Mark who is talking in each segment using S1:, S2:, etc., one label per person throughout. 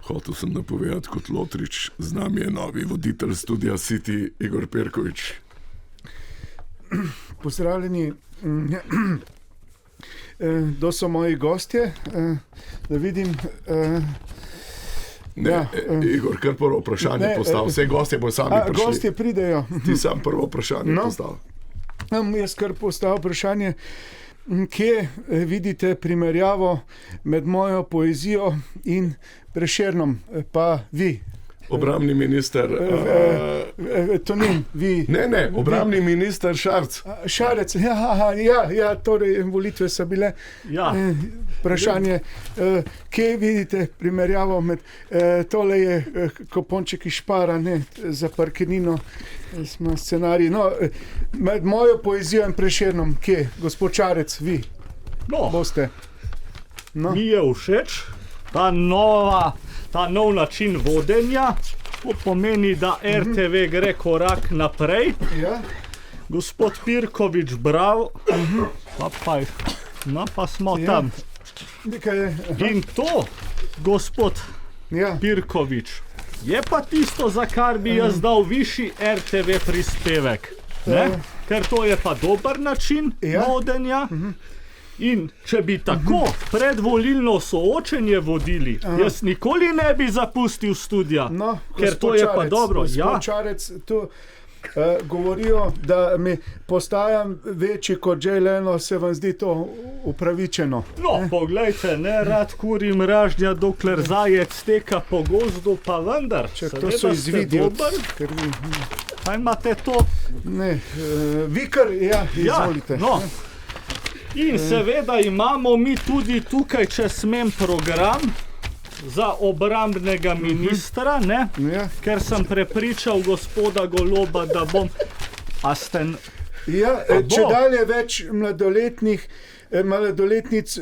S1: Hotel sem napovedati kot Lotrič, z nami je novi voditelj Studia City, Igor Perkovič.
S2: Pozdravljeni, kdo so moji gostje, da vidim.
S1: Igor, kar prvo vprašanje postav, vse gostje bo sami prišli.
S2: Gostje pridejo.
S1: Ti sam prvo vprašanje postav.
S2: Jaz kar postavil vprašanje, kje vidite primerjavo med mojo poezijo in Prešernom, pa vi?
S1: Obrambni minister...
S2: Tonin, vi...
S1: Ne, obrambni minister Šarec.
S2: Šarec, torej volitve so bile. Vprašanje, kje vidite primerjavo med... Tole je Koponček iz Špara, za parkirnino smo scenarij. Med mojo poezijo in Prešernom, kje? Gospod Šarec, vi boste.
S3: Mi je všeč ta nov način vodenja. To pomeni, da RTV gre korak naprej. Gospod Pirkovič, bravo. Pa smo tam. In to, gospod Pirkovič, je pa tisto, za kar bi jaz dal višji RTV prispevek. Ker to je pa dober način vodenja. In če bi tako predvolilno soočenje vodili, jaz nikoli ne bi zapustil studia, ker to je pa dobro.
S2: Gospod Šarec, tu govorijo, da mi postajam večji kot Jay Leno, se vam zdi to upravičeno?
S3: Poglejte, rad kurim ražnja, dokler zajec teka po gozdu, pa vendar.
S2: To so izvidi.
S3: Kaj imate to?
S2: Vi kar, izvolite.
S3: In seveda imamo mi tudi tukaj, če smem, program za obrambnega ministra, ker sem prepričal gospoda Goloba, da bom...
S2: Če dalje več mladoletnic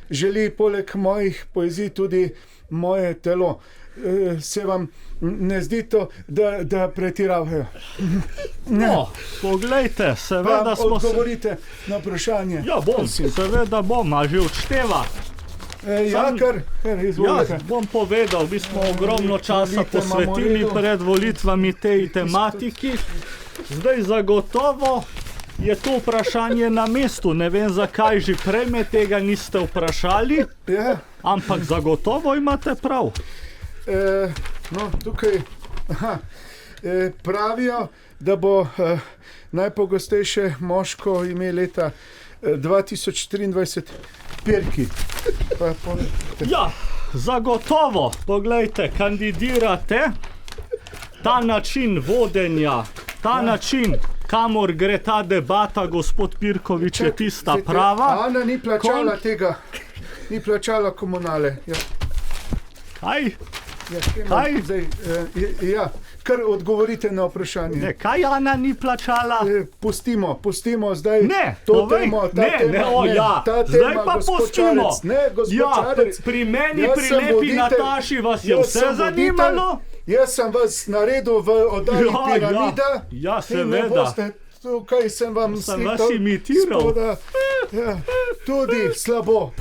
S2: želi poleg mojih poezij tudi moje telo. Se vam ne zdi to, da pretiravajo?
S3: Poglejte, seveda smo...
S2: Odgovorite na vprašanje.
S3: Seveda bom, a že odšteva.
S2: Kar izvolite.
S3: Bom povedal, mi smo ogromno časa posvetili pred volitvami tej tematiki. Zdaj zagotovo je to vprašanje na mestu. Ne vem, zakaj že prej me tega niste vprašali, ampak zagotovo imate prav.
S2: Tukaj pravijo, da bo najpogostejše moško ime leta 2023 Pirki.
S3: Zagotovo, poglejte, kandidirate, ta način vodenja, ta način, kamor gre ta debata, gospod Pirkovič, je tista prava.
S2: Ana ni plačala tega, ni plačala komunale.
S3: Kaj?
S2: Kar odgovorite na vprašanje.
S3: Kaj Ana ni plačala?
S2: Pustimo zdaj
S3: to temo. Zdaj pa pustimo. Pri meni, pri lepi Nataši vas je vse zanimalo?
S2: Jaz sem vas naredil v oddaji Piramida.
S3: Seveda.
S2: Tukaj sem vam
S3: vas imitiral.
S2: Tudi slabo.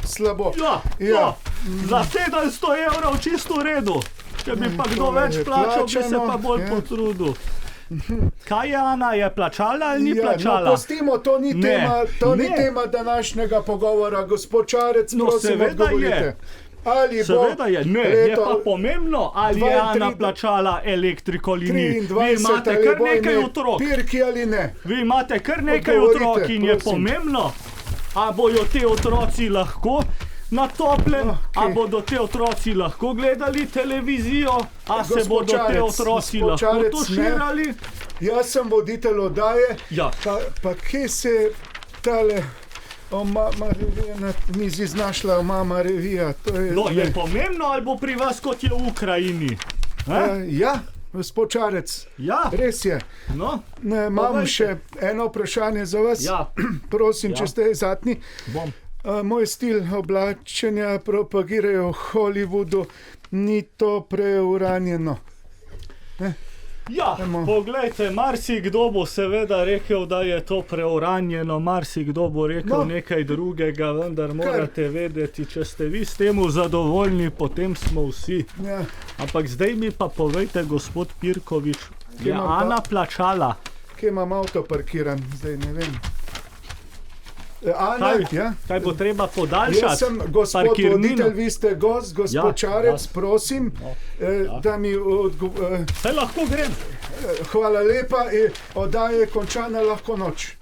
S3: Za 700 evrov čisto v redu. Če bi pa kdo več plačal, bi se pa bolj potrudil. Kaj je Ana, je plačala ali ni plačala?
S2: Pustimo, to ni tema današnjega pogovora. Gospod Šarec, prosim, odgovorite.
S3: Seveda je, je pa pomembno, ali je Ana plačala elektriko ali ni. Vi imate kar nekaj otrok.
S2: Pirki ali ne.
S3: Vi imate kar nekaj otrok in je pomembno, a bojo te otroci lahko na toplem, a bodo te otroci lahko gledali televizijo, a se bodo te otroci lahko tuširali.
S2: Jaz sem voditelj oddaje, pa kje se tale Mama revija na mizi znašla, Mama revija.
S3: Je pomembno, ali bo pri vas kot je v Ukrajini?
S2: Gospod Šarec, res je. Imam še eno vprašanje za vas. Prosim, če ste zadnji. Moj stil oblačenja propagirajo v Hollywoodu, ni to preuranjeno?
S3: Ja, poglejte, marsikdo bo seveda rekel, da je to preuranjeno, marsikdo bo rekel nekaj drugega, vendar morate vedeti, če ste vi s temu zadovoljni, potem smo vsi.
S2: Ja.
S3: Ampak zdaj mi pa povejte, gospod Pirkovič, je Ana plačala?
S2: Kje imam avto parkiran, zdaj ne vem. Ana, ja?
S3: Kaj bo treba podaljšati?
S2: Jaz sem gospod voditelj, vi ste gost, gospod Čarec, prosim, da mi
S3: Saj lahko grem.
S2: Hvala lepa, oddaja je končana, lahko noč.